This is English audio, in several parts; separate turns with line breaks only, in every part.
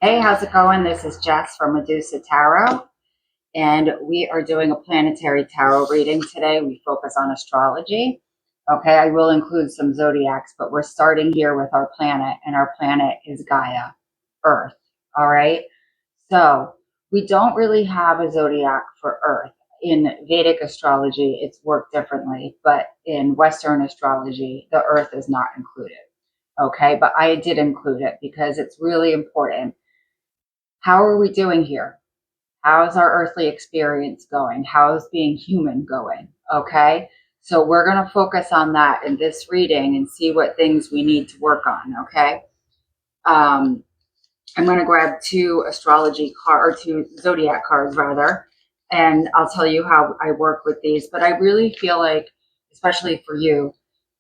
Hey, how's it going? This is Jess from Medusa Tarot, and we are doing a planetary tarot reading today. We focus on astrology. Okay, I will include some zodiacs, but we're starting here with our planet, and our planet is Gaia, Earth. All right, so we don't really have a zodiac for Earth. In Vedic astrology, it's worked differently, but in Western astrology, the Earth is not included. Okay, but I did include it because it's really important. How are we doing here? How's our earthly experience going? How's being human going? Okay. So we're going to focus on that in this reading and see what things we need to work on. Okay. I'm going to grab two zodiac cards rather, and I'll tell you how I work with these. But I really feel like, especially for you,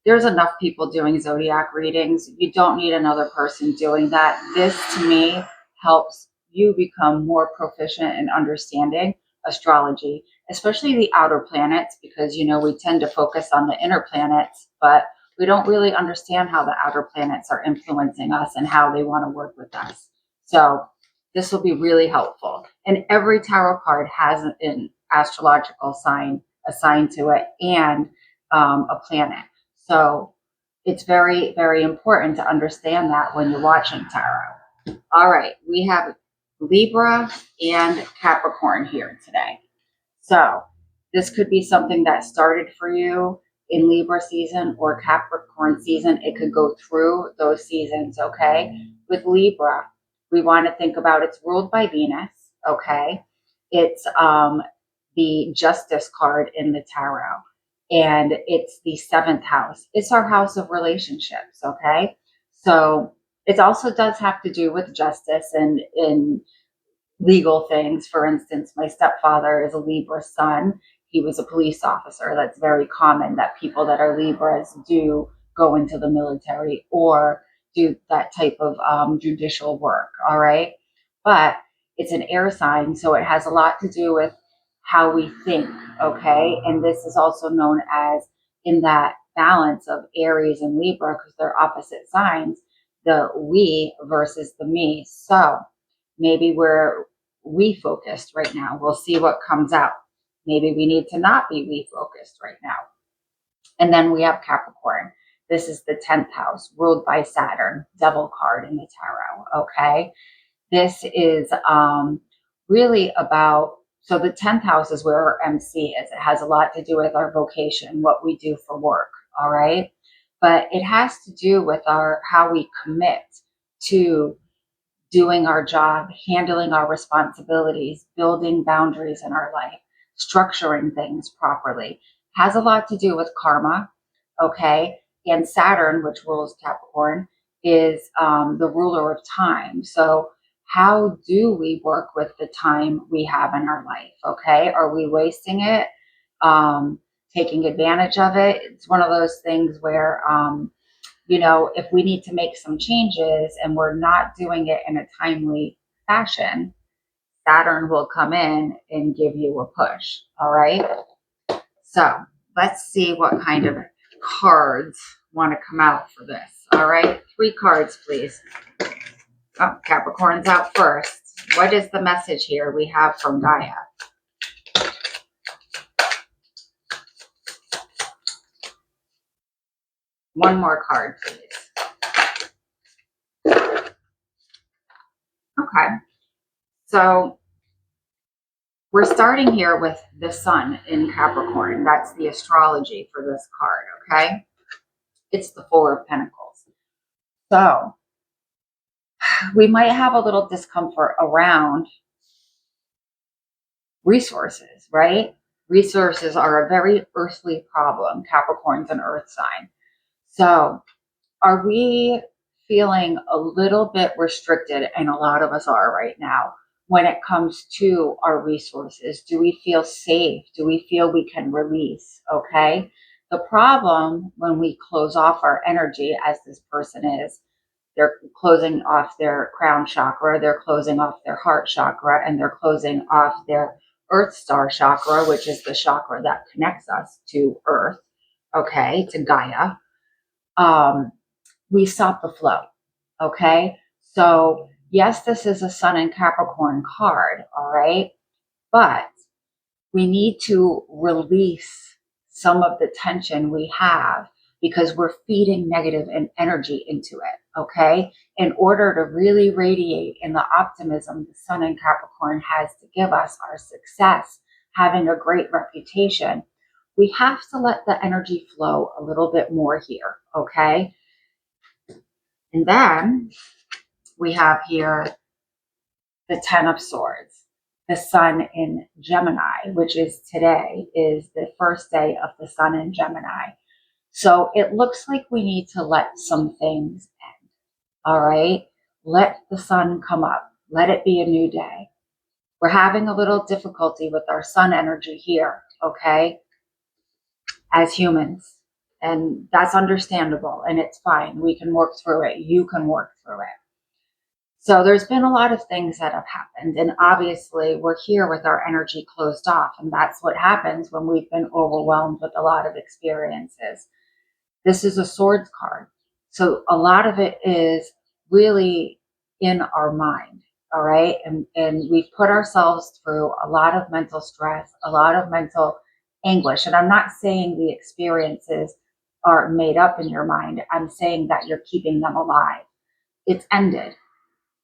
there's enough people doing zodiac readings. You don't need another person doing that. This, to me, helps you become more proficient in understanding astrology, especially the outer planets, because, we tend to focus on the inner planets, but we don't really understand how the outer planets are influencing us and how they want to work with us. So this will be really helpful. And every tarot card has an astrological sign assigned to it and a planet. So it's very, very important to understand that when you're watching tarot. All right, we have Libra and Capricorn here today. So this could be something that started for you in Libra season or Capricorn season. It could go through those seasons, okay? With Libra, we want to think about it's ruled by Venus, okay? It's the Justice card in the tarot, and it's the 7th house. It's our house of relationships, okay? So it also does have to do with justice and in legal things. For instance, my stepfather is a Libra sun. He was a police officer. That's very common that people that are Libras do go into the military or do that type of judicial work. All right. But it's an air sign, so it has a lot to do with how we think. Okay. And this is also known as, in that balance of Aries and Libra, because they're opposite signs, the we versus the me. So maybe we're we focused right now. We'll see what comes out. Maybe we need to not be we focused right now. And then we have Capricorn. This is the 10th house, ruled by Saturn, devil card in the tarot. Okay. This is really about, so the 10th house is where our MC is. It has a lot to do with our vocation, what we do for work. All right. But it has to do with how we commit to doing our job, handling our responsibilities, building boundaries in our life, structuring things properly. Has a lot to do with karma, okay? And Saturn, which rules Capricorn, is the ruler of time. So how do we work with the time we have in our life, okay? Are we wasting it, taking advantage of it? It's one of those things where if we need to make some changes and we're not doing it in a timely fashion, Saturn will come in and give you a push. All right. So let's see what kind of cards want to come out for this. All right. 3 cards, please. Oh, Capricorn's out first. What is the message here we have from Gaia? One more card, please. Okay. So we're starting here with the sun in Capricorn. That's the astrology for this card, okay? It's the 4 of Pentacles. So we might have a little discomfort around resources, right? Resources are a very earthly problem. Capricorn's an earth sign. So are we feeling a little bit restricted? And a lot of us are right now. When it comes to our resources, do we feel safe? Do we feel we can release? Okay. The problem when we close off our energy, as this person is, they're closing off their crown chakra, they're closing off their heart chakra, and they're closing off their earth star chakra, which is the chakra that connects us to earth, okay, to Gaia. We stop the flow. Okay. So Yes, this is a Sun and Capricorn card, all right? But we need to release some of the tension we have because we're feeding negative energy into it, okay? In order to really radiate in the optimism the Sun in Capricorn has to give us, our success, having a great reputation, we have to let the energy flow a little bit more here, okay? And then we have here the Ten of Swords. The Sun in Gemini, which is today, is the first day of the Sun in Gemini. So it looks like we need to let some things end. All right? Let the sun come up. Let it be a new day. We're having a little difficulty with our sun energy here, okay? As humans. And that's understandable and it's fine. We can work through it. You can work through it. So there's been a lot of things that have happened. And obviously we're here with our energy closed off. And that's what happens when we've been overwhelmed with a lot of experiences. This is a swords card. So a lot of it is really in our mind. All right. And we've put ourselves through a lot of mental stress, a lot of mental anguish. And I'm not saying the experiences are made up in your mind. I'm saying that you're keeping them alive. It's ended.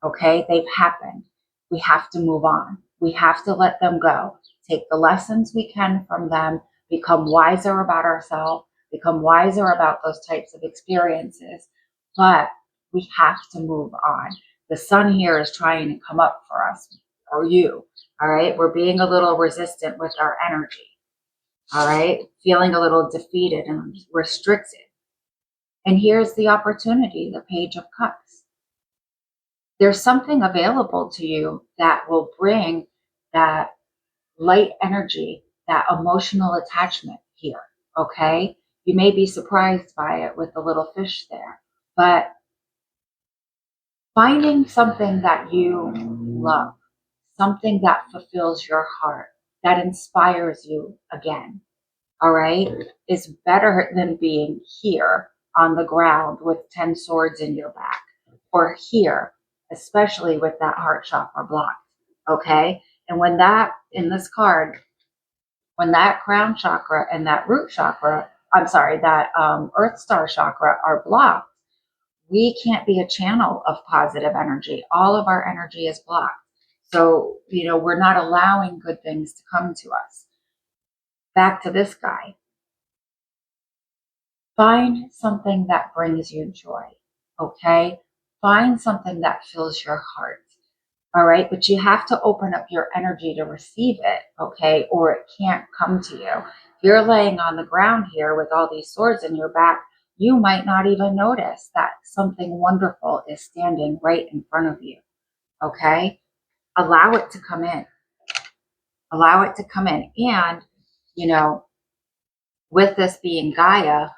Okay, they've happened. We have to move on. We have to let them go. Take the lessons we can from them, become wiser about ourselves, become wiser about those types of experiences. But we have to move on. The sun here is trying to come up for us, or you. All right, we're being a little resistant with our energy. All right, feeling a little defeated and restricted. And here's the opportunity, the Page of Cups. There's something available to you that will bring that light energy, that emotional attachment here, okay? You may be surprised by it with the little fish there, but finding something that you love, something that fulfills your heart, that inspires you again, all right, is better than being here on the ground with 10 swords in your back, or here, especially with that heart chakra blocked, okay? And when that, in this card, when that crown chakra and that root chakra, that earth star chakra are blocked, we can't be a channel of positive energy. All of our energy is blocked. So, we're not allowing good things to come to us. Back to this guy. Find something that brings you joy, okay? Find something that fills your heart, all right? But you have to open up your energy to receive it, okay? Or it can't come to you. If you're laying on the ground here with all these swords in your back, you might not even notice that something wonderful is standing right in front of you, okay? Allow it to come in. Allow it to come in. And, with this being Gaia,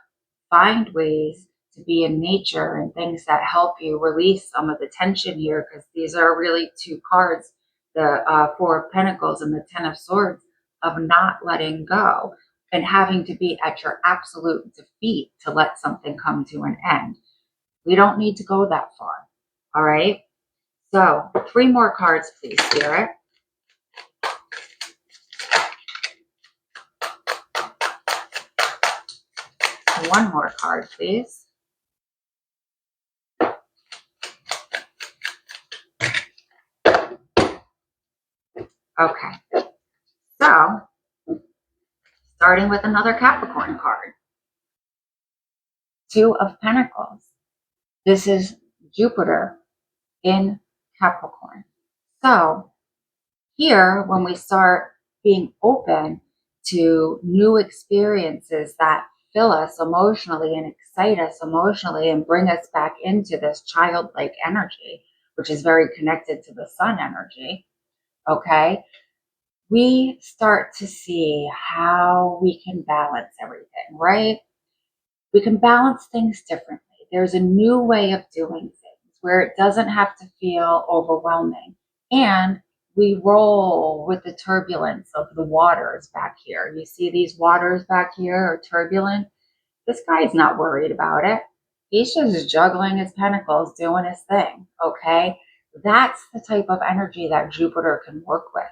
find ways to be in nature and things that help you release some of the tension here, because these are really two cards, the Four of Pentacles and the Ten of Swords, of not letting go and having to be at your absolute defeat to let something come to an end. We don't need to go that far. All right. So 3 more cards, please, Spirit. One more card, please. Okay. So, starting with another Capricorn card. 2 of Pentacles. This is Jupiter in Capricorn. So, here, when we start being open to new experiences that fill us emotionally and excite us emotionally and bring us back into this childlike energy, which is very connected to the sun energy, okay, we start to see how we can balance everything, right? We can balance things differently. There's a new way of doing things where it doesn't have to feel overwhelming. And we roll with the turbulence of the waters back here. You see these waters back here are turbulent. This guy's not worried about it. He's just juggling his pentacles, doing his thing, okay? that's the type of energy that Jupiter can work with.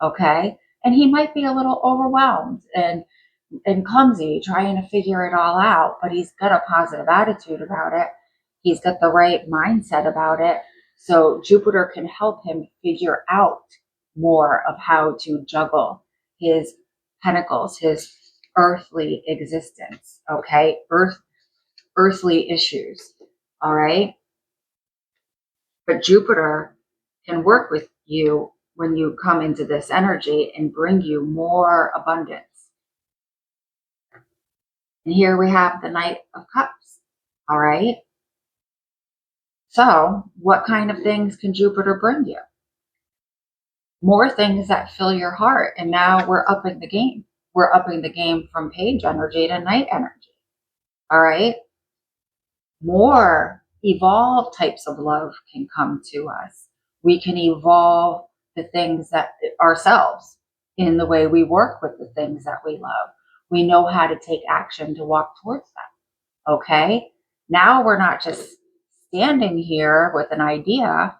Okay. And he might be a little overwhelmed and clumsy trying to figure it all out, but he's got a positive attitude about it. He's got the right mindset about it. So Jupiter can help him figure out more of how to juggle his pentacles, his earthly existence. Okay. Earthly issues. All right. But Jupiter can work with you when you come into this energy and bring you more abundance. And here we have the Knight of Cups. All right. So what kind of things can Jupiter bring you? More things that fill your heart. And now we're upping the game. We're upping the game from page energy to night energy. All right. More evolved types of love can come to us. We can evolve the things that ourselves in the way we work with the things that we love. We know how to take action to walk towards them. Okay. Now we're not just standing here with an idea.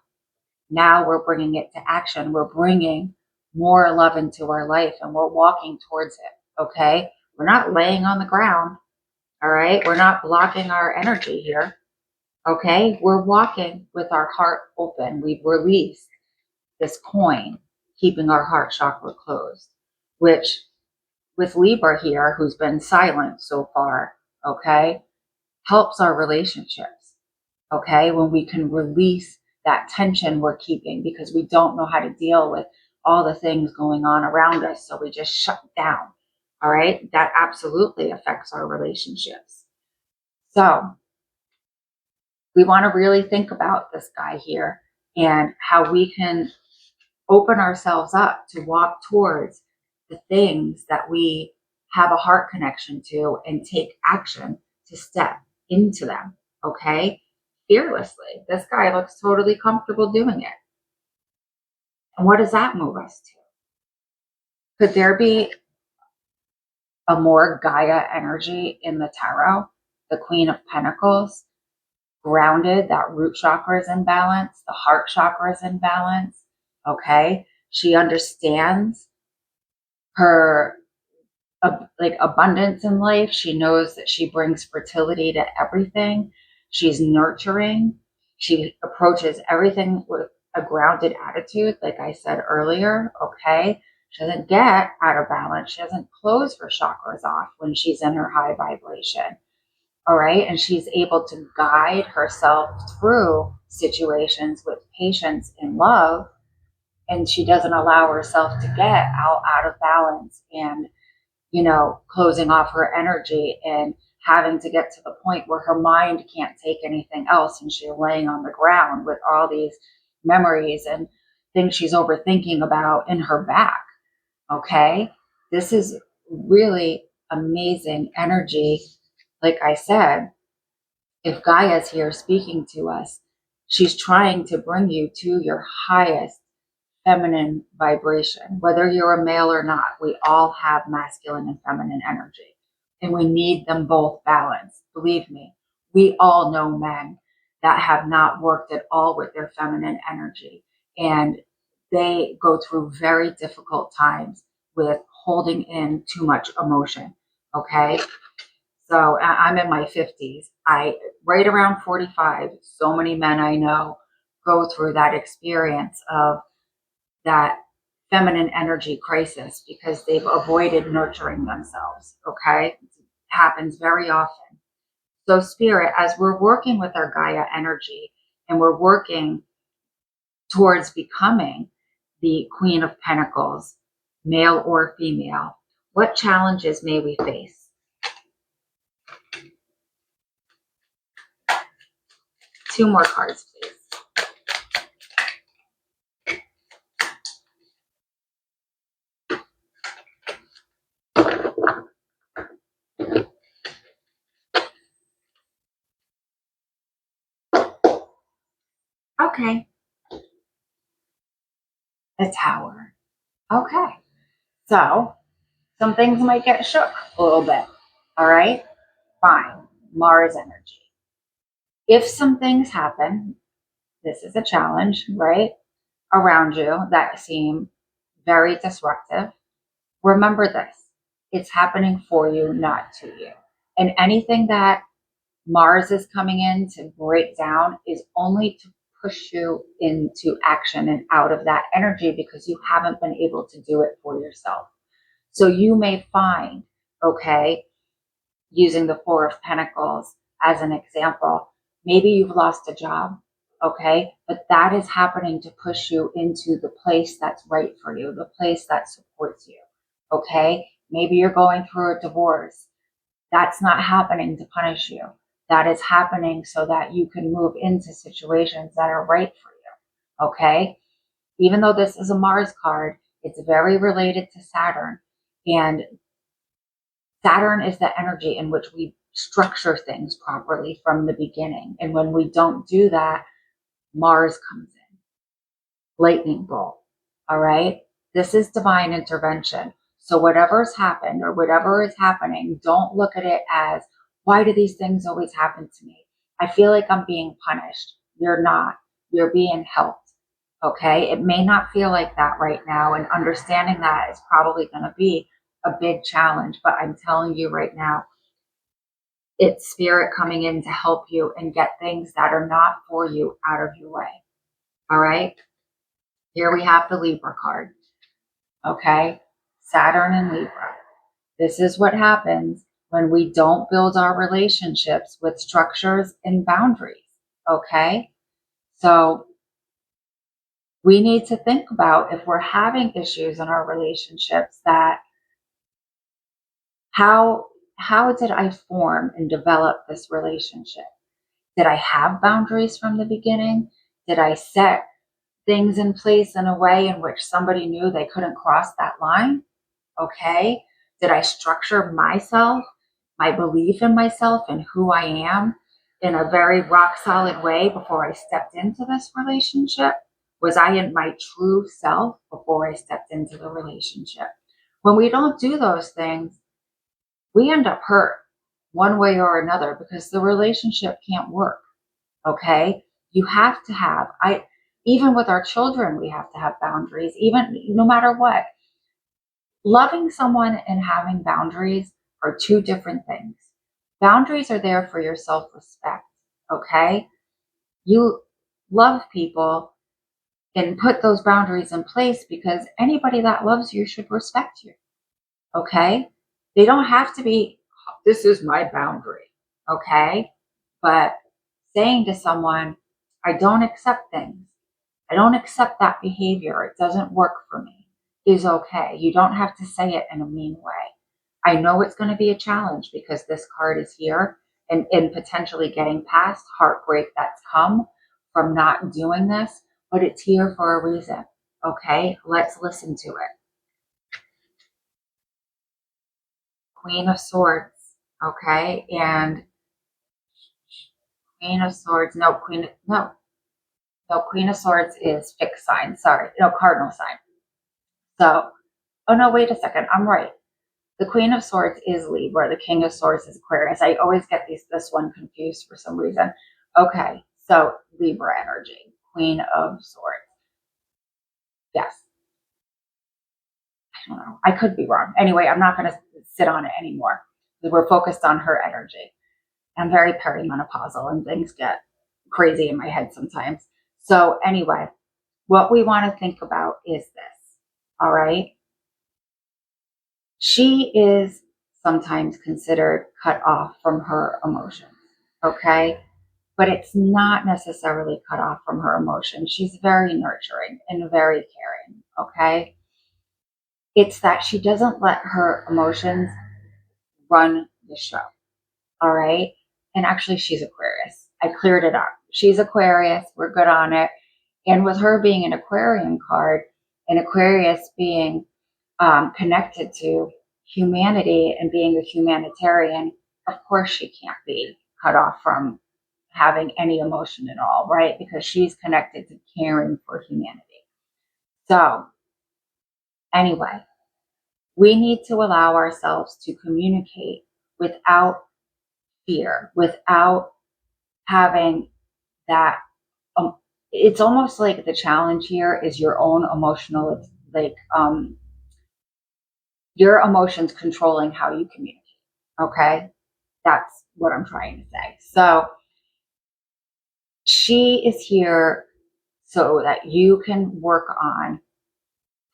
Now we're bringing it to action. We're bringing more love into our life and we're walking towards it. Okay. We're not laying on the ground. All right. We're not blocking our energy here. Okay. We're walking with our heart open. We've released this coin, keeping our heart chakra closed, which with Libra here, who's been silent so far, okay, helps our relationships. Okay. When we can release that tension we're keeping because we don't know how to deal with all the things going on around us. So we just shut down. All right. That absolutely affects our relationships. So we want to really think about this guy here and how we can open ourselves up to walk towards the things that we have a heart connection to and take action to step into them. Okay. Fearlessly. This guy looks totally comfortable doing it. And what does that move us to? Could there be a more Gaia energy in the tarot? The Queen of Pentacles, grounded, that root chakra is in balance, the heart chakra is in balance. Okay. She understands her like abundance in life. She knows that she brings fertility to everything. She's nurturing. She approaches everything with a grounded attitude, like I said earlier. Okay. She doesn't get out of balance. She doesn't close her chakras off when she's in her high vibration. All right. And she's able to guide herself through situations with patience and love. And she doesn't allow herself to get out of balance and, you know, closing off her energy and having to get to the point where her mind can't take anything else. And she's laying on the ground with all these memories and things she's overthinking about in her back. Okay. This is really amazing energy. Like I said, if Gaia's here speaking to us, she's trying to bring you to your highest feminine vibration. Whether you're a male or not, we all have masculine and feminine energy, and we need them both balanced. Believe me, we all know men that have not worked at all with their feminine energy, and they go through very difficult times with holding in too much emotion. Okay. So I'm in my 50s. Right around 45, so many men I know go through that experience of that feminine energy crisis because they've avoided nurturing themselves. Okay. It happens very often. So Spirit, as we're working with our Gaia energy and we're working towards becoming the Queen of Pentacles, male or female, what challenges may we face? Two more cards, please. Okay. The Tower. Okay. So some things might get shook a little bit. All right. Fine. Mars energy. If some things happen, this is a challenge, right, around you that seem very disruptive, remember this. It's happening for you, not to you. And anything that Mars is coming in to break down is only to push you into action and out of that energy because you haven't been able to do it for yourself. So you may find, okay, using the Four of Pentacles as an example, maybe you've lost a job, okay, but that is happening to push you into the place that's right for you, the place that supports you, okay? Maybe you're going through a divorce. That's not happening to punish you. That is happening so that you can move into situations that are right for you, okay? Even though this is a Mars card, it's very related to Saturn. And Saturn is the energy in which we structure things properly from the beginning. And when we don't do that, Mars comes in. Lightning bolt. All right? This is divine intervention. So whatever's happened or whatever is happening, don't look at it as, why do these things always happen to me? I feel like I'm being punished. You're not. You're being helped. Okay? It may not feel like that right now, and understanding that is probably going to be a big challenge, but I'm telling you right now, it's spirit coming in to help you and get things that are not for you out of your way. All right? Here we have the Libra card. Okay? Saturn and Libra. This is what happens when we don't build our relationships with structures and boundaries. Okay? So we need to think about, if we're having issues in our relationships, that how did I form and develop this relationship? Did I have boundaries from the beginning? Did I set things in place in a way in which somebody knew they couldn't cross that line? Okay. Did I structure myself, my belief in myself and who I am in a very rock solid way before I stepped into this relationship? Was I in my true self before I stepped into the relationship? When we don't do those things, we end up hurt one way or another because the relationship can't work. Okay. You have to have, even with our children, we have to have boundaries, even no matter what. Loving someone and having boundaries are two different things. Boundaries are there for your self-respect. Okay. You love people and put those boundaries in place because anybody that loves you should respect you. Okay. They don't have to be, this is my boundary. Okay. But saying to someone, I don't accept things, I don't accept that behavior, it doesn't work for me, is okay. You don't have to say it in a mean way. I know it's going to be a challenge because this card is here and potentially getting past heartbreak that's come from not doing this, but it's here for a reason. Okay, let's listen to it. Queen of Swords. Okay, and Queen of Swords. No, Queen of Swords is fixed sign. Sorry, no, cardinal sign. So, oh no, wait a second. I'm right. The Queen of Swords is Libra. The King of Swords is Aquarius. I always get this one confused for some reason. Okay, so Libra energy. Queen of Swords. Yes. I don't know. I could be wrong. Anyway, I'm not going to sit on it anymore. We're focused on her energy. I'm very perimenopausal and things get crazy in my head sometimes. So anyway, what we want to think about is this. All right. She is sometimes considered cut off from her emotions. Okay. But it's not necessarily cut off from her emotions. She's very nurturing and very caring. Okay. It's that she doesn't let her emotions run the show. All right. And actually, she's Aquarius. I cleared it up. She's Aquarius. We're good on it. And with her being an Aquarian card, and Aquarius being connected to humanity and being a humanitarian, of course she can't be cut off from having any emotion at all, right? Because she's connected to caring for humanity. So anyway, we need to allow ourselves to communicate without fear, without having that it's almost like the challenge here is your own emotional, like, your emotions controlling how you communicate. Okay. That's what I'm trying to say. So she is here so that you can work on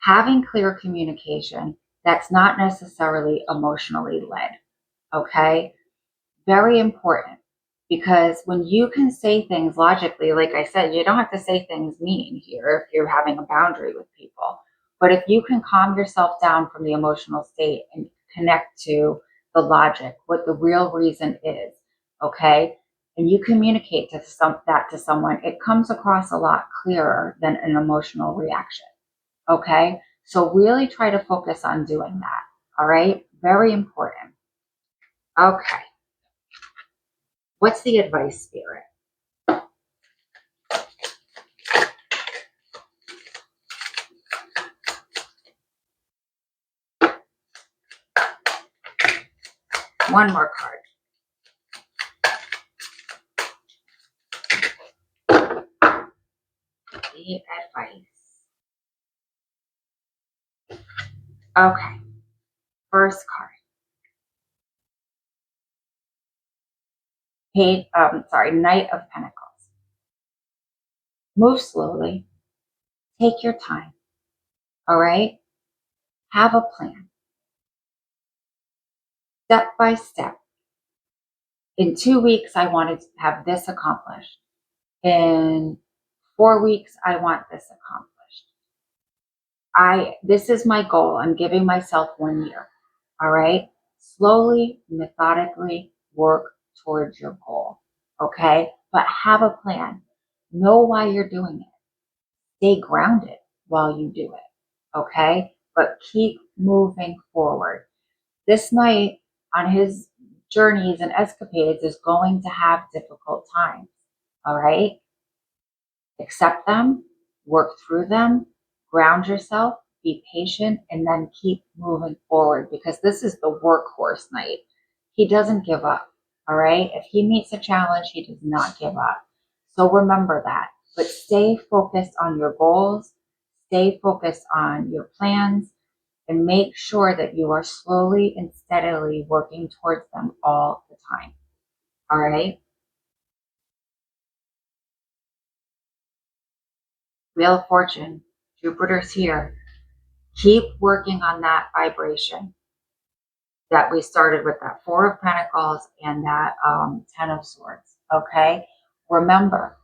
having clear communication that's not necessarily emotionally led. Okay. Very important, because when you can say things logically, like I said, you don't have to say things mean here if you're having a boundary with people. But if you can calm yourself down from the emotional state and connect to the logic, what the real reason is, okay, and you communicate that to someone, it comes across a lot clearer than an emotional reaction. Okay, so really try to focus on doing that. All right, very important. Okay. What's the advice, Spirit? One more card. The advice. Okay. First card. Knight of Pentacles. Move slowly. Take your time. All right? Have a plan. Step by step. In 2 weeks, I want to have this accomplished. In 4 weeks, I want this accomplished. This is my goal. I'm giving myself 1 year. All right? Slowly, methodically work towards your goal. Okay? But have a plan. Know why you're doing it. Stay grounded while you do it. Okay? But keep moving forward. This knight on his journeys and escapades is going to have difficult times. All right? Accept them, work through them, ground yourself, be patient, and then keep moving forward, because this is the workhorse knight. He doesn't give up. All right. If he meets a challenge, he does not give up. So remember that. But stay focused on your goals, stay focused on your plans, and make sure that you are slowly and steadily working towards them all the time. All right. Wheel of Fortune, Jupiter's here. Keep working on that vibration that we started with, that Four of Pentacles and that Ten of Swords. Okay. Remember,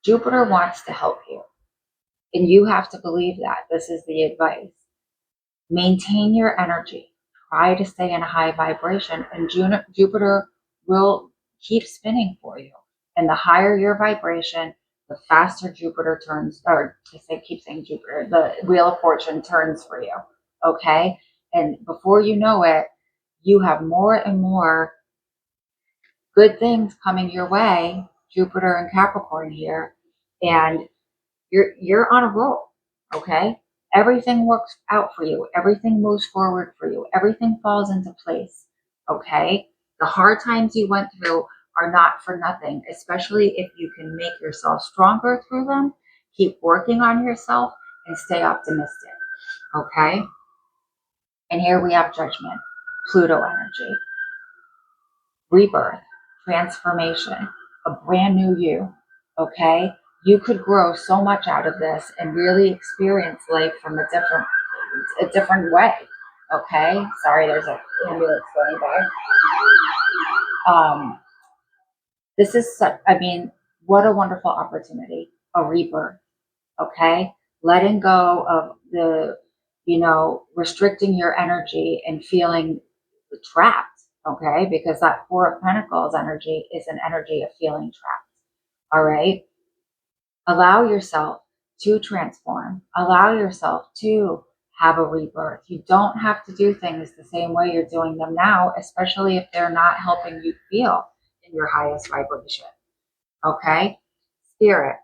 Jupiter wants to help you, and you have to believe that. This is the advice. Maintain your energy. Try to stay in a high vibration, and Jupiter will keep spinning for you. And the higher your vibration, the faster Jupiter turns, or keep saying Jupiter, the Wheel of Fortune turns for you. Okay? And before you know it, you have more and more good things coming your way, Jupiter and Capricorn here, and you're on a roll. Okay? Everything works out for you. Everything moves forward for you. Everything falls into place. Okay? The hard times you went through are not for nothing, especially if you can make yourself stronger through them. Keep working on yourself and stay optimistic. Okay? And here we have Judgment, Pluto energy, rebirth, transformation, a brand new you. Okay? You could grow so much out of this and really experience life from a different way. Okay? Sorry, there's an ambulance going by. This is what a wonderful opportunity, a rebirth. Okay? Letting go of the, restricting your energy and feeling trapped. Okay? Because that Four of Pentacles energy is an energy of feeling trapped. All right? Allow yourself to transform. Allow yourself to have a rebirth. You don't have to do things the same way you're doing them now, especially if they're not helping you feel in your highest vibration. Okay? Spirit,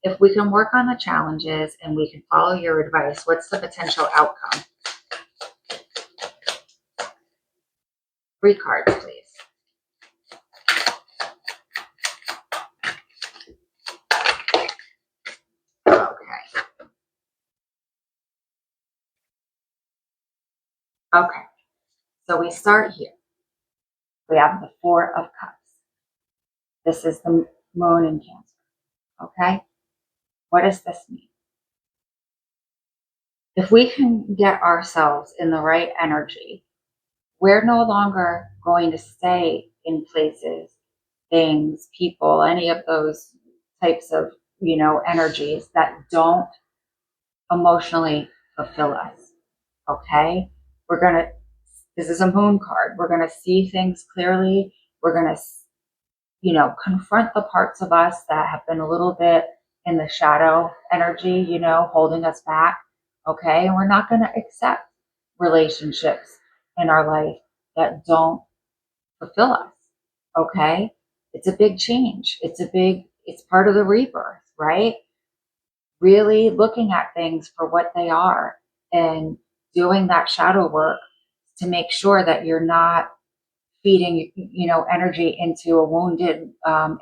if we can work on the challenges and we can follow your advice, what's the potential outcome? 3 cards, please. Okay, so we start here. We have the Four of Cups. This is the moon in Cancer. Okay, what does this mean? If we can get ourselves in the right energy, we're no longer going to stay in places, things, people, any of those types of, energies that don't emotionally fulfill us. Okay? This is a moon card. We're going to see things clearly. We're going to, confront the parts of us that have been a little bit in the shadow energy, holding us back. Okay? And we're not going to accept relationships in our life that don't fulfill us. Okay? It's a big change. It's part of the rebirth, right? Really looking at things for what they are and doing that shadow work to make sure that you're not feeding, energy into a wounded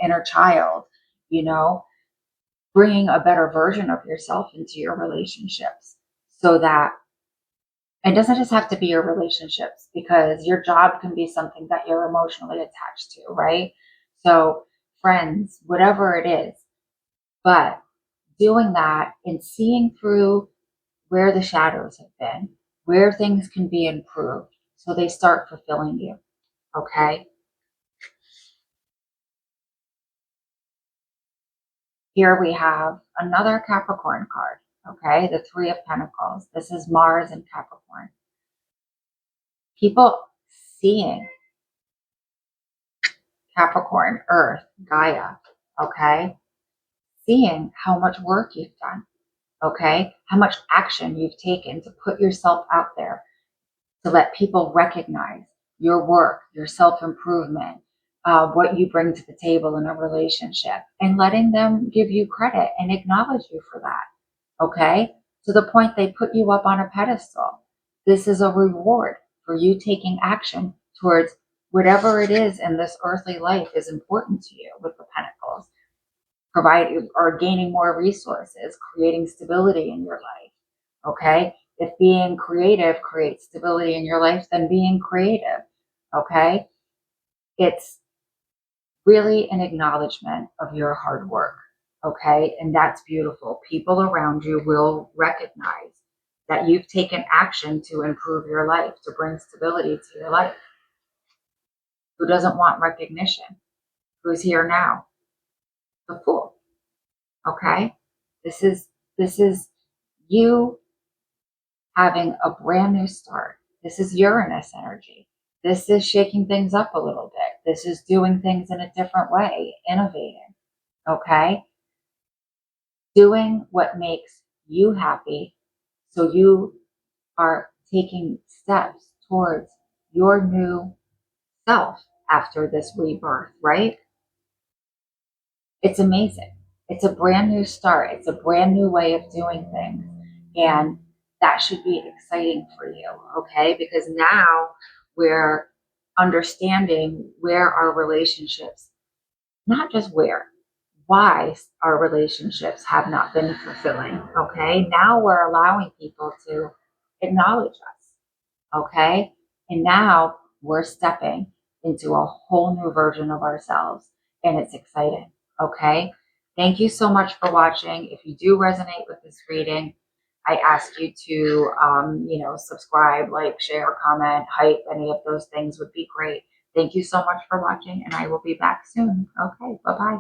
inner child, bringing a better version of yourself into your relationships so that it doesn't just have to be your relationships, because your job can be something that you're emotionally attached to, right? So friends, whatever it is, but doing that and seeing through where the shadows have been, where things can be improved so they start fulfilling you. Okay. Here we have another Capricorn card. Okay. The Three of Pentacles. This is Mars and Capricorn. People seeing Capricorn, Earth, Gaia. Okay. Seeing how much work you've done. Okay. How much action you've taken to put yourself out there, to let people recognize your work, your self-improvement, what you bring to the table in a relationship, and letting them give you credit and acknowledge you for that, okay? To the point they put you up on a pedestal. This is a reward for you taking action towards whatever it is in this earthly life is important to you with the Pentacles. Provide or gaining more resources, creating stability in your life, okay? If being creative creates stability in your life, then being creative, okay? It's really an acknowledgement of your hard work, okay? And that's beautiful. People around you will recognize that you've taken action to improve your life, to bring stability to your life. Who doesn't want recognition? Who's here now? The Fool, okay? This is you having a brand new start. This is Uranus energy. This is shaking things up a little bit. This is doing things in a different way, innovating, okay? Doing what makes you happy, so you are taking steps towards your new self after this rebirth, right? It's amazing. It's a brand new start. It's a brand new way of doing things. And that should be exciting for you, okay? Because now we're understanding where our relationships, not just why our relationships have not been fulfilling, okay? Now we're allowing people to acknowledge us, okay? And now we're stepping into a whole new version of ourselves, and it's exciting, okay? Thank you so much for watching. If you do resonate with this reading, I ask you to, subscribe, like, share, comment, hype, any of those things would be great. Thank you so much for watching, and I will be back soon. Okay, bye-bye.